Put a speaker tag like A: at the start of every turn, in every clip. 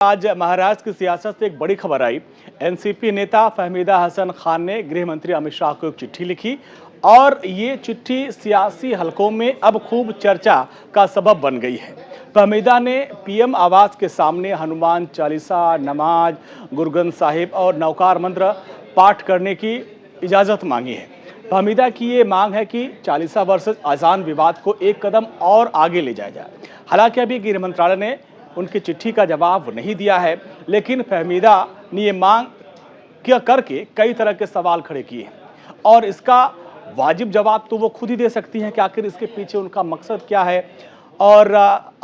A: आज महाराष्ट्र की सियासत से एक बड़ी खबर आई। एनसीपी नेता फहमीदा हसन खान ने गृह मंत्री अमित शाह को एक चिट्ठी लिखी और ये चिट्ठी सियासी हलकों में अब खूब चर्चा का सबब बन गई है। फहमीदा ने पीएम आवास के सामने हनुमान चालीसा, नमाज, गुरु ग्रंथ साहिब और नवकार मंत्र पाठ करने की इजाजत मांगी है। फहमीदा की ये मांग है कि चालीसा वर्सेस अजान विवाद को एक कदम और आगे ले जाया जाए। हालांकि अभी गृह मंत्रालय ने उनकी चिट्ठी का जवाब नहीं दिया है, लेकिन फहमीदा ने ये मांग करके कई तरह के सवाल खड़े किए हैं और इसका वाजिब जवाब तो वो खुद ही दे सकती हैं कि आखिर इसके पीछे उनका मकसद क्या है। और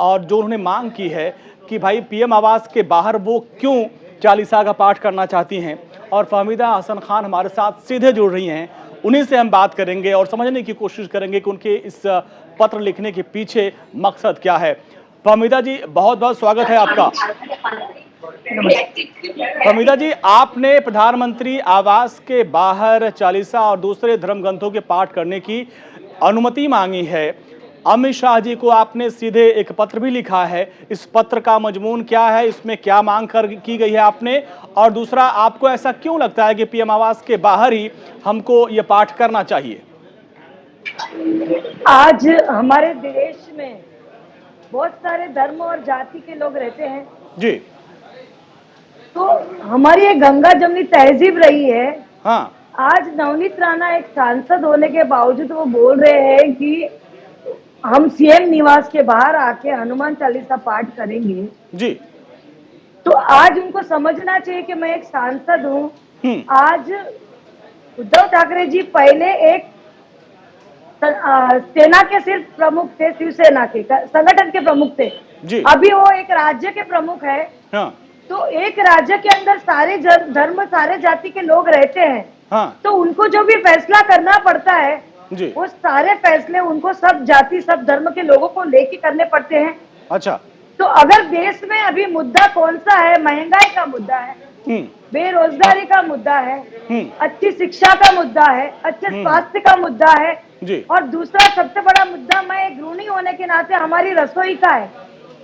A: जो उन्होंने मांग की है कि भाई पीएम आवास के बाहर वो क्यों चालीसा का पाठ करना चाहती हैं, और फहमीदा हसन खान हमारे साथ सीधे जुड़ रही हैं। उन्हीं से हम बात करेंगे और समझने की कोशिश करेंगे कि उनके इस पत्र लिखने के पीछे मकसद क्या है। फहमीदा जी, बहुत बहुत स्वागत है आपका। फहमीदा जी, आपने प्रधानमंत्री आवास के बाहर चालीसा और दूसरे धर्म ग्रंथों के पाठ करने की अनुमति मांगी है। अमित शाह जी को आपने सीधे एक पत्र भी लिखा है। इस पत्र का मजमून क्या है, इसमें क्या मांग की गई है आपने, और दूसरा आपको ऐसा क्यों लगता है कि पीएम आवास के बाहर ही हमको ये पाठ करना चाहिए?
B: आज हमारे देश में बहुत सारे धर्म और जाति के लोग रहते हैं
A: जी।
B: तो हमारी एक गंगा जमनी तहजीब रही है।
A: हाँ।
B: आज नवनीत राणा एक सांसद होने के बावजूद वो बोल रहे हैं कि हम सीएम निवास के बाहर आके हनुमान चालीसा पाठ करेंगे।
A: जी।
B: तो आज उनको समझना चाहिए कि मैं एक सांसद हूँ। आज उद्धव ठाकरे जी पहले एक सेना के सिर्फ प्रमुख थे, शिवसेना के संगठन के प्रमुख थे।
A: जी।
B: अभी वो एक राज्य के प्रमुख है।
A: हाँ।
B: तो एक राज्य के अंदर सारे धर्म, सारे जाति के लोग रहते हैं।
A: हाँ।
B: तो उनको जो भी फैसला करना पड़ता है
A: जी।
B: वो सारे फैसले उनको सब जाति, सब धर्म के लोगों को लेके करने पड़ते हैं।
A: अच्छा।
B: तो अगर देश में अभी मुद्दा कौन सा है? महंगाई का मुद्दा है, बेरोजगारी का मुद्दा है, अच्छी शिक्षा का मुद्दा है, अच्छे स्वास्थ्य का मुद्दा है
A: जी।
B: और दूसरा सबसे बड़ा मुद्दा, मैं एक गृहिणी होने के नाते, हमारी रसोई का है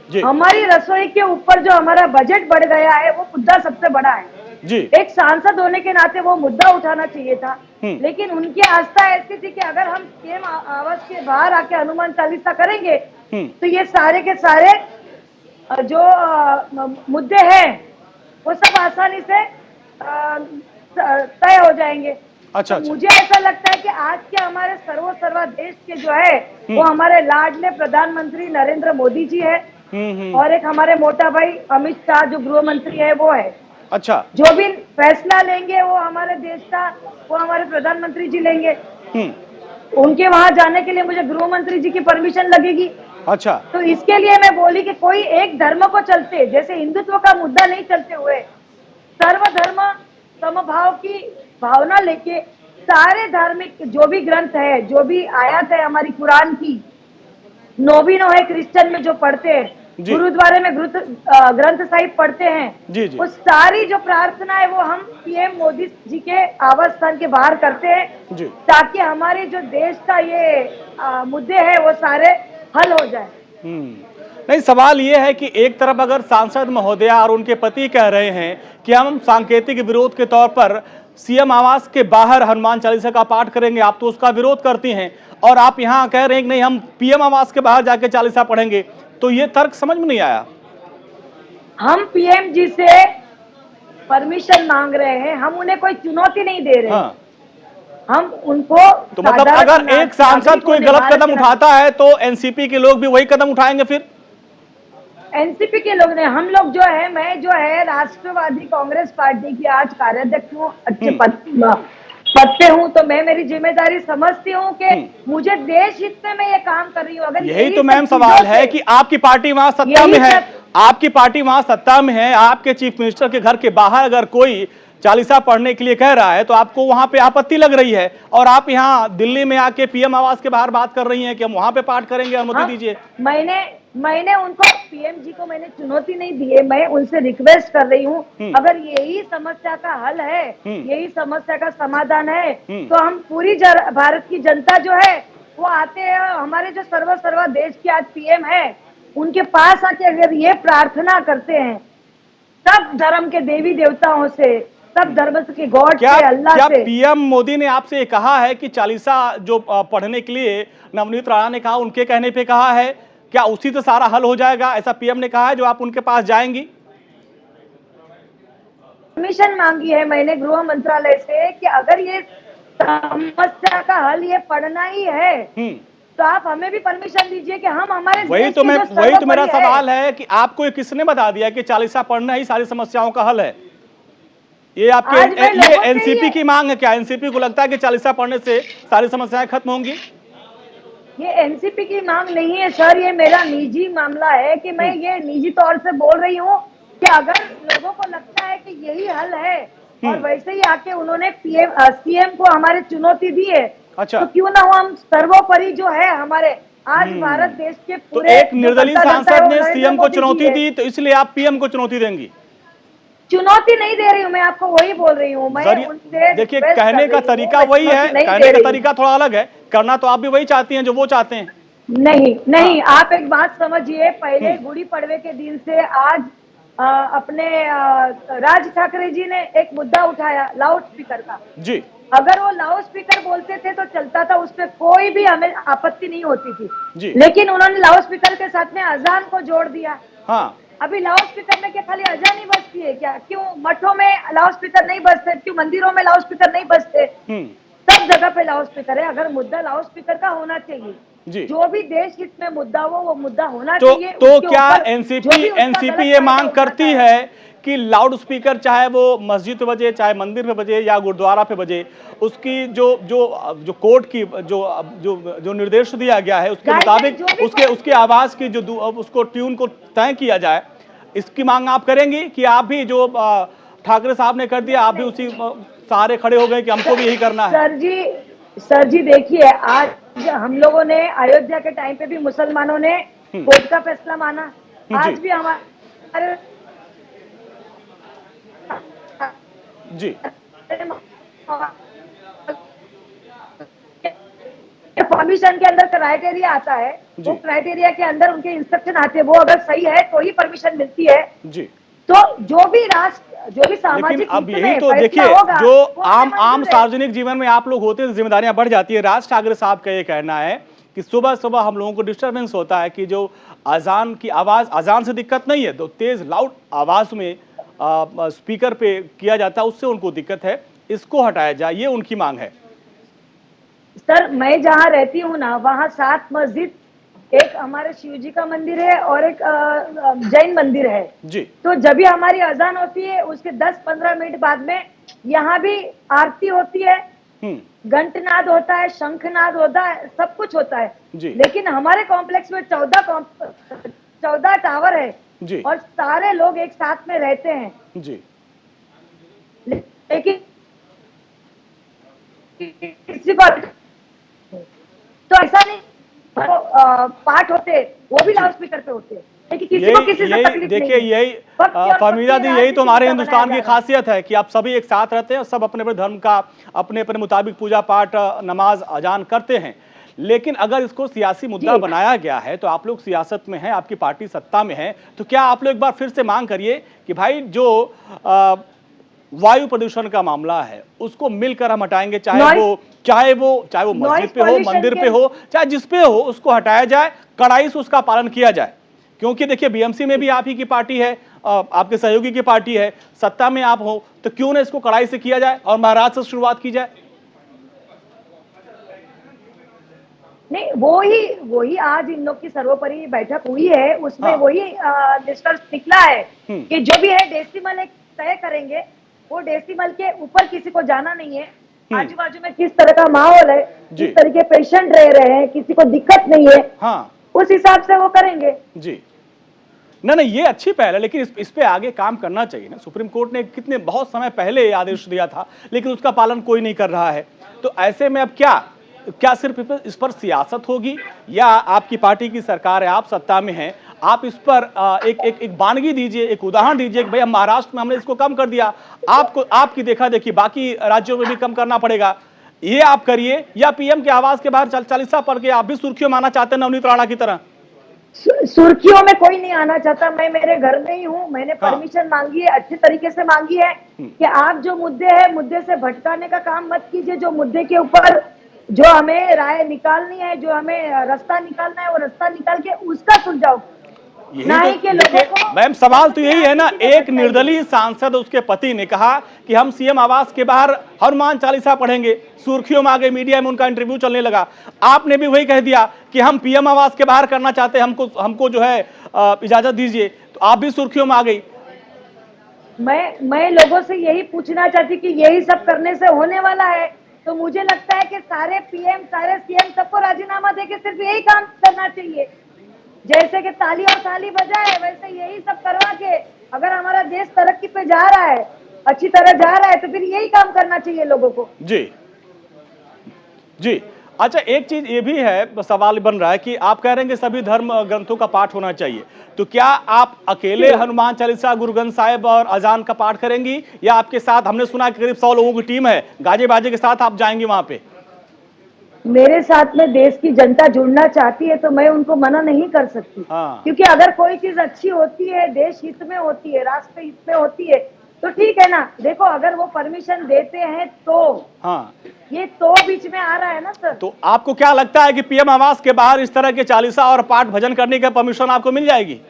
A: जी।
B: हमारी रसोई के ऊपर जो हमारा बजट बढ़ गया है वो मुद्दा सबसे बड़ा है
A: जी।
B: एक सांसद होने के नाते वो मुद्दा उठाना चाहिए था। लेकिन उनकी आस्था ऐसी थी कि अगर हम सीएम आवास के बाहर आके हनुमान चालीसा करेंगे तो ये सारे के सारे जो मुद्दे हैं वो सब आसानी से तय हो जाएंगे।
A: अच्छा।
B: तो मुझे ऐसा लगता है कि आज के हमारे सर्वा देश के जो है वो हमारे लाडले प्रधानमंत्री नरेंद्र मोदी जी है और एक हमारे मोटा भाई अमित शाह जो गृह मंत्री है वो है।
A: अच्छा।
B: जो भी फैसला लेंगे वो हमारे देश का, वो हमारे प्रधानमंत्री जी लेंगे। उनके वहां जाने के लिए मुझे गृह मंत्री जी की परमिशन लगेगी।
A: अच्छा।
B: तो इसके लिए मैं बोली कि कोई एक धर्म को चलते, जैसे हिंदुत्व का मुद्दा नहीं चलते हुए सर्वधर्म समभाव की भावना लेके सारे धार्मिक जो भी ग्रंथ है, जो भी आयत है हमारी कुरान की, नोबिनो है क्रिश्चियन में जो पढ़ते हैं, गुरुद्वारे में ग्रंथ साहिब पढ़ते हैं,
A: जी जी।
B: वो सारी जो प्रार्थना है वो हम पीएम मोदी जी के आवास स्थान के बाहर करते हैं जी। ताकि हमारे जो देश का ये मुद्दे हैं वो सारे हल हो जाए।
A: नहीं, सवाल ये है कि एक तरफ अगर सांसद महोदया और उनके पति कह रहे हैं कि हम सांकेतिक विरोध के तौर पर सीएम आवास के बाहर हनुमान चालीसा का पाठ करेंगे, आप तो उसका विरोध करती हैं, और आप यहाँ कह रहे हैं कि नहीं हम पीएम आवास के बाहर जाके चालीसा पढ़ेंगे, तो ये तर्क समझ में नहीं आया।
B: हम पीएम जी से परमिशन मांग रहे हैं, हम उन्हें कोई चुनौती नहीं दे रहे। हाँ। हम उनको
A: तो मतलब अगर एक सांसद कोई गलत कदम उठाता है तो एनसीपी के लोग भी वही कदम उठाएंगे? फिर
B: एनसीपी के लोग ने, हम लोग जो है, मैं जो है राष्ट्रवादी कांग्रेस पार्टी की आज कार्याध्यक्ष हूँ, अच्छे पद पे हूँ, तो मैं मेरी जिम्मेदारी समझती हूँ कि मुझे देश हित में मैं ये काम कर रही हूँ। अगर
A: यही तो मैम सवाल है कि आपकी पार्टी वहां सत्ता में है, आपकी पार्टी वहां सत्ता में है, आपके चीफ मिनिस्टर के घर के बाहर अगर कोई चालीसा पढ़ने के लिए कह रहा है तो आपको वहां पे आपत्ति लग रही है, और आप यहाँ दिल्ली में आके पीएम आवास के बाहर बात कर रही हैं कि हम वहां पे पाठ करेंगे, अनुमति दीजिए।
B: मैंने उनको, पीएम जी को मैंने चुनौती नहीं दी है, मैं उनसे रिक्वेस्ट कर रही हूँ अगर यही समस्या का हल है, यही समस्या का समाधान है तो हम पूरी भारत की जनता जो है वो आते हैं, हमारे जो सर्वा देश की आज पीएम है उनके पास आके अगर ये प्रार्थना करते हैं सब धर्म के देवी देवताओं से, सब धर्म के गॉड
A: क्या
B: से, अल्लाह
A: क्या
B: से।
A: पीएम मोदी ने आपसे ये कहा है कि चालीसा जो पढ़ने के लिए नवनीत राणा ने कहा, उनके कहने पे कहा है, क्या उसी से सारा हल हो जाएगा, ऐसा पीएम ने कहा है जो आप उनके पास जाएंगी?
B: परमिशन मांगी है मैंने गृह मंत्रालय से कि अगर ये समस्या का हल ये पढ़ना ही है
A: हम्म।
B: तो आप हमें भी परमिशन दीजिए कि हम हमारे
A: वही
B: देश
A: तो
B: के
A: मैं
B: जो
A: वही तो मेरा
B: सर्वोपरि
A: सवाल है कि आपको ये किसने बता दिया कि चालीसा पढ़ना ही सारी समस्याओं का हल है? ये आपके
B: आज मैं
A: ये
B: लोगों से
A: एनसीपी की मांग है क्या? एनसीपी को लगता है कि चालीसा पढ़ने से सारी समस्याएं खत्म होंगी?
B: ये एनसीपी की मांग नहीं है सर, ये मेरा निजी मामला है कि मैं ये निजी तौर से बोल रही हूँ कि अगर लोगों को लगता है कि यही हल है और वैसे ही आके उन्होंने सीएम को हमारे चुनौती दी है,
A: अच्छा।
B: तो क्यों ना हो हम सर्वोपरि जो है हमारे आज भारत देश के
A: तो
B: पूरे
A: एक
B: जो
A: निर्दलीय
B: करता धरता है
A: सांसद
B: वो
A: ने
B: नरेंद्र
A: सीएम को
B: मोदी जी
A: चुनौती
B: है।
A: दी, तो इसलिए आप पीएम को चुनौती देंगी?
B: चुनौती नहीं दे रही हूँ मैं, आपको वही बोल रही हूँ, मैं उनसे
A: देखिए,
B: रिक्वेस्ट कर
A: कहने का
B: रही हूँ,
A: तरीका
B: मैं
A: वही है,
B: चुनौती नहीं
A: कहने
B: दे
A: का
B: रही हूँ।
A: तरीका थोड़ा अलग है, करना तो आप भी वही चाहती हैं जो वो चाहते हैं।
B: नहीं नहीं,
A: हाँ।
B: आप एक बात समझिए, पहले गुड़ी पड़वे के दिन से आज अपने राज ठाकरे जी ने एक मुद्दा उठाया लाउड स्पीकर का।
A: जी
B: अगर वो लाउड स्पीकर बोलते थे तो चलता था, उस पर कोई भी हमें आपत्ति नहीं होती थी,
A: जी।
B: लेकिन उन्होंने लाउड स्पीकर के साथ में अजान को जोड़ दिया।
A: हाँ।
B: अभी लाउड स्पीकर में क्या खाली अजान ही बजती है क्या? क्यों मठों में लाउड स्पीकर नहीं बजते? क्यों मंदिरों में लाउड स्पीकर नहीं बजते? सब जगह पे लाउड स्पीकर है। अगर मुद्दा लाउड स्पीकर का होना चाहिए,
A: जी।
B: जो भी देश हित में मुद्दा हो वो मुद्दा होना
A: तो
B: चाहिए।
A: तो
B: उसके
A: क्या
B: ऊपर जो
A: एनसीपी
B: भी उसका
A: एनसीपी
B: गलत
A: ये
B: फायदा
A: मांग करती
B: उठाता
A: है कि लाउड स्पीकर चाहे वो मस्जिद पे बजे, चाहे मंदिर पे बजे या गुरुद्वारा पे बजे, उसकी जो जो जो कोर्ट की जो जो जो निर्देश दिया गया है उसके
B: गाइडलाइन जो
A: मुताबिक
B: भी
A: उसके उसके आवाज की जो उसको ट्यून को तय किया जाए, इसकी मांग आप करेंगी कि आप भी जो ठाकरे साहब ने कर दिया, आप भी उसी सहारे खड़े हो गए कि हमको भी यही करना है?
B: सर जी देखिए, आज हम लोगों ने अयोध्या के टाइम पे भी मुसलमानों ने कोर्ट का फैसला माना,
A: जी
B: आज भी हमारे
A: जी
B: परमिशन के अंदर क्राइटेरिया आता है, वो
A: जी
B: क्राइटेरिया के अंदर उनके इंस्ट्रक्शन आते हैं, वो अगर सही है तो ही परमिशन मिलती है।
A: जी।
B: तो जो भी
A: लेकिन
B: सामाजिक
A: अब
B: हित
A: यही
B: में
A: तो
B: फैसला
A: देखिए,
B: होगा
A: जो
B: वो हमें
A: आम
B: मंजूर है।
A: सार्वजनिक जीवन में आप लोग होते हैं, जिम्मेदारियां बढ़ जाती है। राज ठाकरे साहब का ये कहना है कि सुबह सुबह हम लोगों को डिस्टरबेंस होता है कि जो अजान की आवाज, अजान से दिक्कत नहीं है, तो तेज लाउड आवाज में स्पीकर पे किया जाता है, उससे उनको दिक्कत है, इसको हटाया जाए, ये उनकी मांग है।
B: सर मैं जहाँ रहती हूँ ना, वहाँ 7 मस्जिद, एक हमारे शिव जी का मंदिर है और एक जैन मंदिर है।
A: जी
B: तो जब भी हमारी अजान होती है उसके 10-15 मिनट बाद में यहाँ भी आरती होती है, घंटनाद होता है, शंखनाद होता है, सब कुछ होता है।
A: जी
B: लेकिन हमारे कॉम्प्लेक्स में 14 टावर है
A: जी
B: और सारे लोग एक साथ में रहते हैं,
A: जी
B: लेकिन किसी को तो ऐसा नहीं, पाठ होते वो भी लाउड स्पीकर पे होते हैं, लेकिन किसी को किसी से तकलीफ
A: देखिए,
B: नहीं है।
A: यही
B: भक्ति और
A: फहमीदा दी,
B: भक्ति
A: यही तो हमारे
B: राजनीति का
A: हिंदुस्तान की
B: बनाया जा रहा है।
A: खासियत है कि आप सभी एक साथ रहते हैं और सब अपने अपने धर्म का अपने अपने मुताबिक पूजा पाठ, नमाज, अजान करते हैं। लेकिन अगर इसको सियासी मुद्दा
B: जी।
A: बनाया गया है, तो आप लोग सियासत में हैं, आपकी पार्टी सत्ता में है, तो क्या आप लोग एक बार फिर से मांग करिए कि भाई जो वायु प्रदूषण का मामला है उसको मिलकर हम हटाएंगे, चाहे वो मस्जिद पे हो, मंदिर पे हो, चाहे जिस पे हो, उसको हटाया जाए, कड़ाई से उसका पालन किया जाए। क्योंकि देखिए, बीएमसी में भी आप ही की पार्टी है, आपके सहयोगी की पार्टी है, सत्ता में आप हो, तो क्यों ना इसको कड़ाई से किया जाए और महाराष्ट्र से शुरुआत की जाए?
B: नहीं, वही आज इन लोग की सर्वोपरि बैठक हुई है, उसमें
A: हाँ।
B: वही निष्कर्ष निकला है
A: हम्म।
B: कि जो भी है डेसिमल एक तय करेंगे, वो डेसिमल के ऊपर किसी को जाना नहीं है। आजू बाजू में किस तरह का माहौल है,
A: जी।
B: किस तरह के पेशेंट रह रहे हैं, किसी को दिक्कत नहीं है,
A: हाँ
B: उस हिसाब से वो करेंगे।
A: जी। नहीं, ये अच्छी पहल है, लेकिन इस पे आगे काम करना चाहिए ना। सुप्रीम कोर्ट ने कितने बहुत समय पहले ये आदेश दिया था, लेकिन उसका पालन कोई नहीं कर रहा है। तो ऐसे में अब क्या सिर्फ इस पर सियासत होगी, या आपकी पार्टी की सरकार है, आप सत्ता में हैं, आप इस पर एक बानगी दीजिए, एक उदाहरण दीजिए कि भाई हम महाराष्ट्र में हमने इसको कम कर दिया, आपको आपकी देखा देखी बाकी राज्यों में भी कम करना पड़ेगा, ये आप करिए। या पीएम के आवास के बाहर चालीसा पढ़ के आप भी सुर्खियों माना चाहते हैं नवनीत राणा की तरह?
B: सुर्खियों में कोई नहीं आना चाहता। मैं मेरे घर में ही हूँ। मैंने
A: हाँ।
B: परमिशन मांगी है, अच्छे तरीके से मांगी है कि आप जो मुद्दे है, मुद्दे से भटकाने का काम मत कीजिए। जो मुद्दे के ऊपर जो हमें राय निकालनी है, जो हमें रास्ता निकालना है, वो रास्ता निकाल के उसका सुलझाओ,
A: यही
B: ना
A: तो
B: ही कि लोगों
A: देखिए
B: को
A: मैम, सवाल तो
B: धर्म के
A: यही है ना।
B: राजनीति में
A: एक
B: भटकाइए।
A: निर्दलीय सांसद उसके पति ने कहा कि हम सीएम आवास के बाहर हनुमान चालीसा पढ़ेंगे, सुर्खियों में आ गए, मीडिया में उनका इंटरव्यू चलने लगा। आपने भी वही कह दिया कि हम पीएम आवास के बाहर करना चाहते हैं, हमको हमको जो है इजाजत दीजिए, तो आप भी सुर्खियों में आ गई।
B: मैं लोगों से यही पूछना चाहती कि यही सब करने से होने वाला है, तो मुझे लगता है कि सारे पीएम, सारे सीएम सबको राजीनामा देके सिर्फ यही काम करना चाहिए। जैसे कि ताली और थाली बजाए, वैसे यही सब करवा के अगर हमारा देश तरक्की पे जा रहा है, अच्छी तरह जा रहा है, तो फिर यही काम करना चाहिए लोगों को।
A: जी जी। अच्छा, एक चीज ये भी है, सवाल बन रहा है कि आप कह रहे हैं कि सभी धर्म ग्रंथों का पाठ होना चाहिए, तो क्या आप अकेले हनुमान चालीसा, गुरु ग्रंथ साहिब और अजान का पाठ करेंगी, या आपके साथ, हमने सुना कि करीब 100 लोगों की टीम है, गाजे बाजे के साथ आप जाएंगी वहां पे?
B: मेरे साथ में देश की जनता जुड़ना चाहती है तो मैं उनको मना नहीं कर सकती,
A: हाँ
B: क्योंकि अगर कोई चीज अच्छी होती है, देश हित में होती है, राष्ट्र हित में होती है, तो ठीक है ना। देखो, अगर वो परमिशन देते हैं तो
A: हाँ।
B: ये तो बीच में आ रहा है ना सर।
A: तो आपको क्या लगता है कि पीएम आवास के बाहर इस तरह के चालीसा और पाठ भजन करने का परमिशन आपको मिल जाएगी?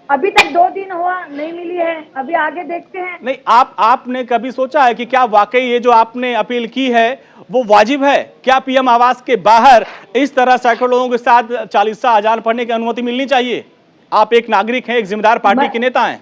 B: अभी तक 2 दिन हुआ, नहीं मिली है, अभी आगे देखते हैं।
A: नहीं, आपने कभी सोचा है कि क्या वाकई ये जो आपने अपील की है वो वाजिब है? क्या पीएम आवास के बाहर इस तरह सैकड़ों लोगों के साथ चालीसा अजान पढ़ने की अनुमति मिलनी चाहिए? आप एक नागरिक हैं, एक जिम्मेदार पार्टी
B: मैं
A: के नेता हैं।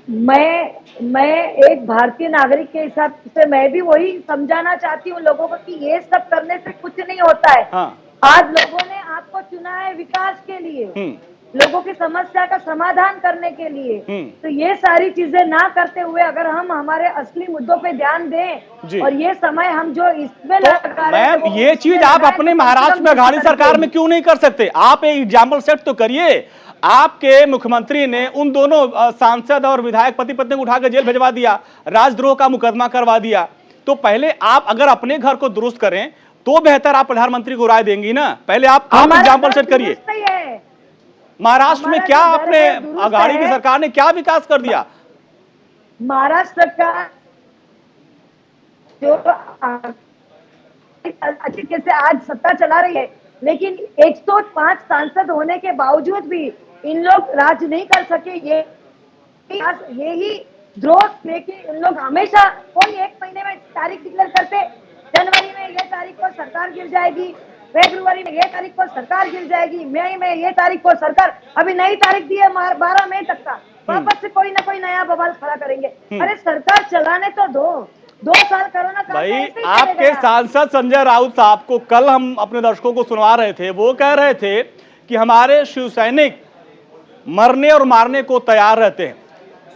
B: मैं एक भारतीय नागरिक के हिसाब से मैं भी वही समझाना चाहती हूँ लोगों को कि ये सब करने से कुछ नहीं होता है।
A: हाँ।
B: आज लोगों ने आपको चुना है विकास के लिए,
A: हम्म।
B: लोगों की समस्या का समाधान करने के लिए।
A: हम्म।
B: तो ये सारी चीजें ना करते हुए अगर हम हमारे असली मुद्दों पे ध्यान
A: जी।
B: दें और ये समय हम जो इसमें
A: तो
B: लगा रहे थे
A: मैम,
B: वो
A: ये
B: उसमें
A: चीज आप
B: लगाए
A: अपने
B: तो कम से
A: महाराष्ट्र
B: कम
A: में
B: ये
A: अघाड़ी
B: तरक्की
A: सरकार में
B: होगी।
A: क्यों नहीं कर सकते? आप एक एग्जाम्पल सेट तो करिए। आपके मुख्यमंत्री ने उन दोनों सांसद और विधायक पति पत्नी को उठाकर जेल भिजवा दिया, राजद्रोह का मुकदमा करवा दिया। तो पहले आप अगर अपने घर को दुरुस्त करें तो बेहतर आप प्रधानमंत्री को राय देंगी ना। पहले आप
B: हमारा
A: एग्जाम्पल
B: घर
A: सेट करिए।
B: दुरुस्त ही है।
A: महाराष्ट्र में
B: हमारा
A: क्या
B: जो घर
A: आपने,
B: है दुरुस्त
A: अघाड़ी की
B: है।
A: सरकार ने क्या विकास कर दिया?
B: महाराष्ट्र का जो अच्छी तरीके से आज सत्ता चला रही है, लेकिन 105 सांसद होने के बावजूद भी इन लोग राज नहीं कर सके। यही द्रोह लेके इन लोग हमेशा कोई एक महीने में तारीख डिक्लेयर करते, जनवरी में ये तारीख को सरकार गिर जाएगी, फरवरी में ये तारीख को सरकार गिर जाएगी, मई में ये तारीख को सरकार, अभी नई तारीख दी है 12 मई तक का, वापस से कोई ना कोई नया बवाल खड़ा करेंगे। अरे सरकार चलाने तो दो, 2 साल कोरोना काल में
A: भाई,
B: ऐसे ही चले
A: आपके
B: गया।
A: सांसद संजय राउत साहब को कल हम अपने दर्शकों को सुनवा रहे थे, वो कह रहे थे कि हमारे शिव सैनिक मरने और मारने को तैयार रहते हैं।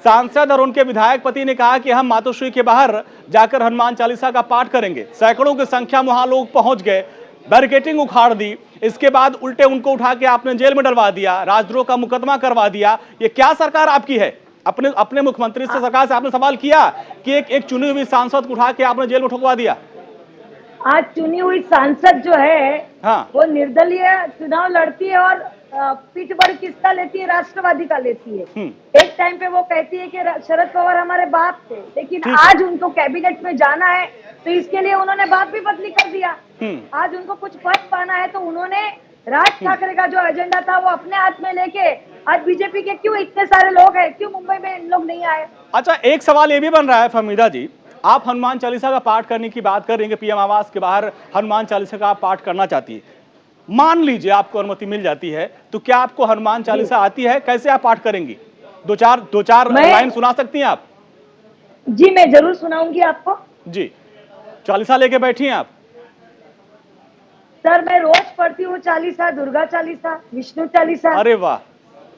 A: सांसद और उनके विधायक पति ने कहा कि हम मातोश्री के बाहर जाकर हनुमान चालीसा का पाठ करेंगे। सैकड़ों की संख्या में वहां लोग पहुंच गए, बैरिकेटिंग उखाड़ दी, इसके बाद उल्टे उनको उठा के आपने जेल में डलवा दिया, राजद्रोह का मुकदमा करवा दिया। ये क्या सरकार आपकी है? अपने अपने मुख्यमंत्री से, सरकार से आपने सवाल किया कि एक चुनी हुई सांसद को उठा के आपने जेल में ठुकवा दिया?
B: आज चुनी हुई सांसद जो है,
A: हाँ।
B: वो निर्दलीय चुनाव लड़ती है और पीठ बड़ी किसका लेती है? राष्ट्रवादी का लेती है। एक टाइम पे वो कहती है कि शरद पवार हमारे बाप थे, लेकिन
A: ठीक है।
B: आज उनको कैबिनेट में जाना है तो इसके लिए उन्होंने बाप भी बदली कर दिया। आज उनको कुछ पद पाना है तो उन्होंने राज ठाकरे का जो एजेंडा था वो अपने हाथ में लेके, आज बीजेपी के क्यों इतने सारे लोग हैं, क्यों मुंबई में इन लोग नहीं आए?
A: अच्छा, एक सवाल ये भी बन रहा है फहमीदा जी, आप हनुमान चालीसा का पाठ करने की बात कर रही हैं कि पीएम आवास के बाहर हनुमान चालीसा का आप पाठ करना चाहती है। मान लीजिए आपको अनुमति मिल जाती है, तो क्या आपको हनुमान चालीसा आती है? कैसे आप पाठ करेंगी? दो चार लाइन सुना सकती हैं आप?
B: जी, मैं जरूर सुनाऊंगी आपको।
A: जी, चालीसा लेके बैठी हैं आप?
B: सर, मैं रोज पढ़ती हूँ चालीसा, दुर्गा चालीसा, विष्णु चालीसा।
A: अरे वाह।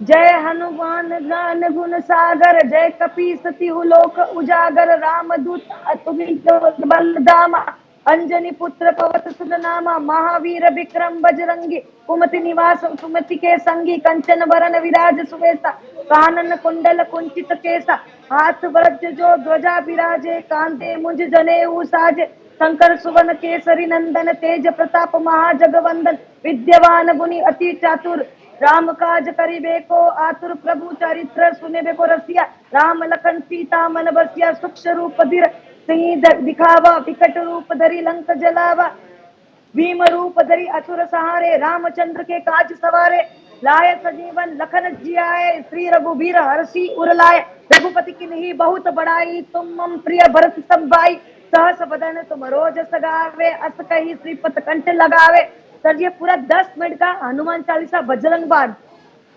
B: जय हनुमान ज्ञान गुण सागर, जय कपी सती लोक उजागर, रामदूत अतुलित बलधामा, अंजनी पुत्र पवत सुत नामा, महावीर विक्रम बजरंगी, कुमति निवास सुमति के संगी, कंचन वरन विराज सुवेसा, कानन कुंडल कुंचित केसा, हाथ वज्र जो ध्वजा विराजे, कांधे मुंज जनेऊ साजे, शंकर सुवन केसरी नंदन, तेज प्रताप महाजगवंदन, विद्यवान गुणी अति चातुर, राम काज करिबे को आतुर, प्रभु चरित्र सुनेबे को रसिया। राम लखन सीता मन बसिया, सूक्ष्म रूप धीर सिंह दिखावा। विकट रूप धरि लंक जलावा, भीम रूप धरि असुर सहारे। रामचंद्र के काज सवारे, लाए सजीवन लखन जियाए। श्री रघुबीर हर्षि उर लाए, रघुपति किन्ही बहुत बड़ाई। तुम मम प्रिय भरत सम भाई, सहस बदन तुम रोज सगावे। अस कही श्रीपत कंठ लगावे। सर ये पूरा 10 मिनट का हनुमान चालीसा बजरंग बाण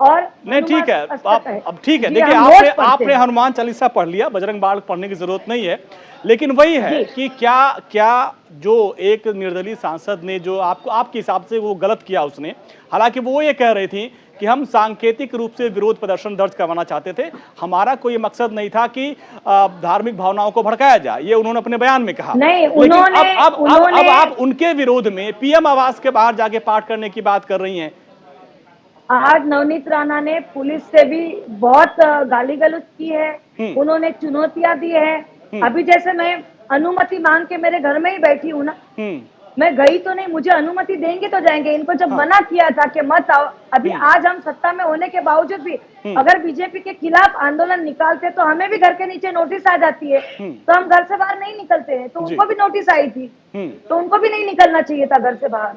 B: और
A: नहीं ठीक है,
B: अष्टक है।
A: अब ठीक है,
B: जी,
A: देखिए
B: हम
A: आपने
B: रोज पढ़ते
A: आपने
B: हैं।
A: हनुमान चालीसा पढ़ लिया, बजरंग बाण पढ़ने की जरूरत नहीं है। लेकिन वही है
B: जी।
A: कि क्या क्या जो एक निर्दलीय सांसद ने जो आपको आपके हिसाब से वो गलत किया उसने, हालांकि वो ये कह रही थी कि हम सांकेतिक रूप से विरोध प्रदर्शन दर्ज करवाना चाहते थे, हमारा कोई मकसद नहीं था कि धार्मिक भावनाओं को भड़काया जाए, ये उन्होंने अपने बयान में कहा।
B: नहीं,
A: लेकिन अब
B: उन्होंने
A: आप उनके विरोध में पीएम आवास के बाहर जाके पाठ करने की बात कर रही हैं।
B: आज नवनीत राणा ने पुलिस से भी बहुत गाली गलौज की है। उन्होंने चुनौतियां दी है। अभी जैसे मैं अनुमति मांग के मेरे घर में ही बैठी हूँ ना, मैं गई तो नहीं, मुझे अनुमति देंगे तो जाएंगे। इनको जब मना किया था कि मत आओ, अभी आज हम सत्ता में होने के बावजूद भी अगर बीजेपी के खिलाफ आंदोलन निकालते तो हमें भी घर के नीचे नोटिस आ जाती है, तो हम घर से बाहर नहीं निकलते हैं। तो उनको भी नोटिस आई थी, तो उनको भी नहीं निकलना चाहिए था घर से बाहर।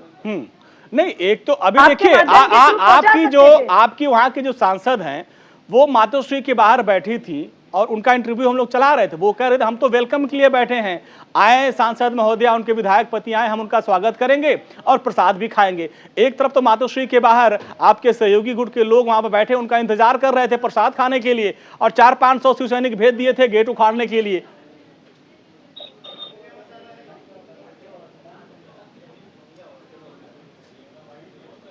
A: नहीं, एक तो अभी
B: आपके
A: देखिए
B: माध्यम से चुप हो जा
A: आपकी
B: सकते
A: जो
B: थे।
A: आपकी वहां के जो सांसद हैं वो मातोश्री के बाहर बैठी थी और उनका इंटरव्यू हम लोग चला रहे थे। वो कह रहे थे हम तो वेलकम के लिए बैठे हैं, आए सांसद महोदया, उनके विधायक पति आए, हम उनका स्वागत करेंगे और प्रसाद भी खाएंगे। एक तरफ तो मातोश्री के बाहर आपके सहयोगी गुट के लोग वहां पर बैठे उनका इंतजार कर रहे थे प्रसाद खाने के लिए, और 400-500 शिव सैनिक भेज दिए थे गेट उखाड़ने के लिए।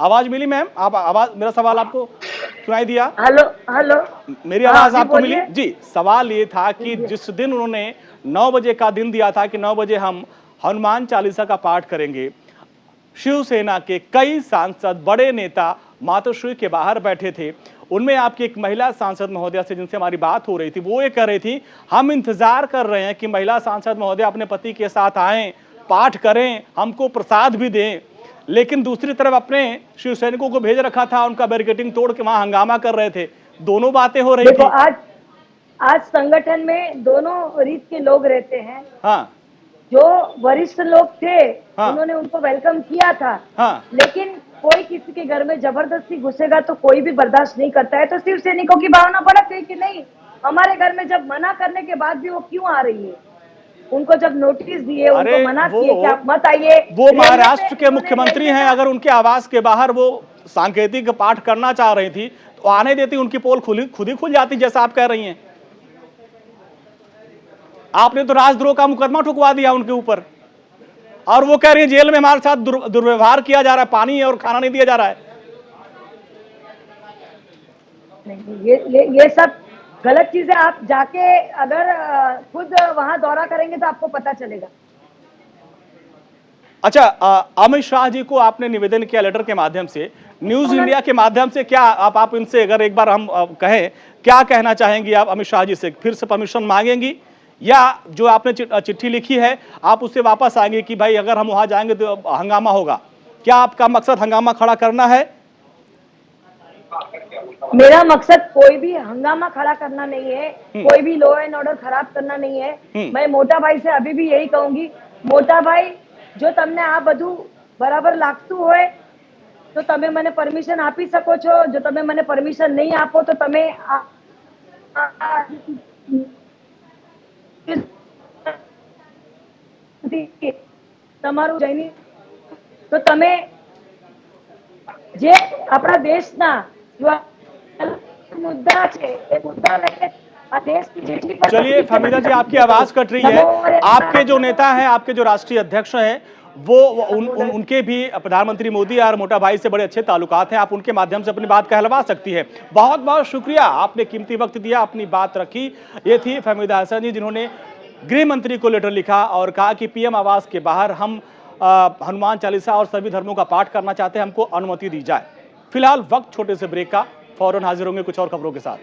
A: आवाज मिली मैम? आप आवाज, मेरा सवाल आपको सुनाई दिया?
B: हेलो हेलो,
A: मेरी आवाज
B: जी
A: आपको मिली?
B: बोलिए।
A: जी, सवाल ये था कि जिस दिन उन्होंने 9 बजे का दिन दिया था कि 9 बजे हम हनुमान चालीसा का पाठ करेंगे, शिवसेना के कई सांसद, बड़े नेता मातोश्री के बाहर बैठे थे। उनमें आपकी एक महिला सांसद महोदया से जिनसे हमारी बात हो रही थी, वो ये कह रही थी हम इंतजार कर रहे हैं कि महिला सांसद महोदया अपने पति के साथ आएं, पाठ करें, हमको प्रसाद भी दें। लेकिन दूसरी तरफ अपने शिव सैनिकों को भेज रखा था, उनका बैरिकेडिंग तोड़ के वहां हंगामा कर रहे थे। दोनों बातें हो रही
B: देखो,
A: थी।
B: आज संगठन में दोनों रीत के लोग रहते हैं।
A: हाँ
B: जो वरिष्ठ लोग थे,
A: हाँ।
B: उन्होंने उनको वेलकम किया था।
A: हाँ।
B: लेकिन कोई किसी के घर में जबरदस्ती घुसेगा तो कोई भी बर्दाश्त नहीं करता है। तो शिव सैनिकों की भावना बढ़त है कि नहीं, हमारे घर में जब मना करने के बाद भी वो क्यों आ रही है। उनको जब नोटिस दिए, उनको मना किए कि आप मत आइए।
A: वो महाराष्ट्र के मुख्यमंत्री हैं, अगर उनके आवास के बाहर वो सांकेतिक पाठ करना चाह रही थी तो आने देती, उनकी पोल खुद ही खुल जाती, जैसा आप कह रही हैं। आपने तो राजद्रोह का मुकदमा ठुकवा दिया उनके ऊपर, और वो कह रही है जेल में हमारे साथ दुर्व्यवहार किया जा रहा है, पानी और खाना नहीं दिया जा रहा है।
B: नहीं, ये सब गलत चीजें। आप जाके अगर खुद वहां दौरा करेंगे तो आपको पता चलेगा।
A: अच्छा, अमित शाह जी को आपने निवेदन किया लेटर के माध्यम से, न्यूज इंडिया के माध्यम से, क्या आप इनसे अगर एक बार हम कहें, क्या कहना चाहेंगी आप अमित शाह जी से? फिर से परमिशन मांगेंगी, या जो आपने चिट्ठी लिखी है आप उससे वापस आएंगे कि भाई अगर हम वहां जाएंगे तो हंगामा होगा? क्या आपका मकसद हंगामा खड़ा करना है?
B: मेरा मकसद कोई भी हंगामा खड़ा करना नहीं है, कोई भी लॉ एंड ऑर्डर खराब करना नहीं है। मैं मोटा भाई से अभी भी यही कहूंगी, मोटा भाई, जो तमने आ બધું બરાબર લાગતું હોય તો તમે મને પરમિશન આપી શકો છો। જો તમે મને પરમિશન નહીં આપો તો તમે તમારું જઈને તો તમે જે આપણા દેશના मुद्दा છે એ मुद्दा लगे।
A: चलिए फहमीदा जी, आपकी आवाज कट रही है। आपके जो नेता हैं, आपके जो राष्ट्रीय अध्यक्ष हैं, वो उनके भी प्रधानमंत्री मोदी और मोटा भाई से बड़े अच्छे ताल्लुकात हैं, आप उनके माध्यम से अपनी बात कहलवा सकती है। बहुत बहुत शुक्रिया, आपने कीमती वक्त दिया, अपनी बात रखी। ये थी फहमीदा हसन जी, जिन्होंने गृह मंत्री को लेटर लिखा और कहा कि पीएम आवास के बाहर हम हनुमान चालीसा और सभी धर्मों का पाठ करना चाहते हैं, हमको अनुमति दी जाए। फिलहाल वक्त छोटे से ब्रेक का, फौरन हाजिर होंगे कुछ और खबरों के साथ।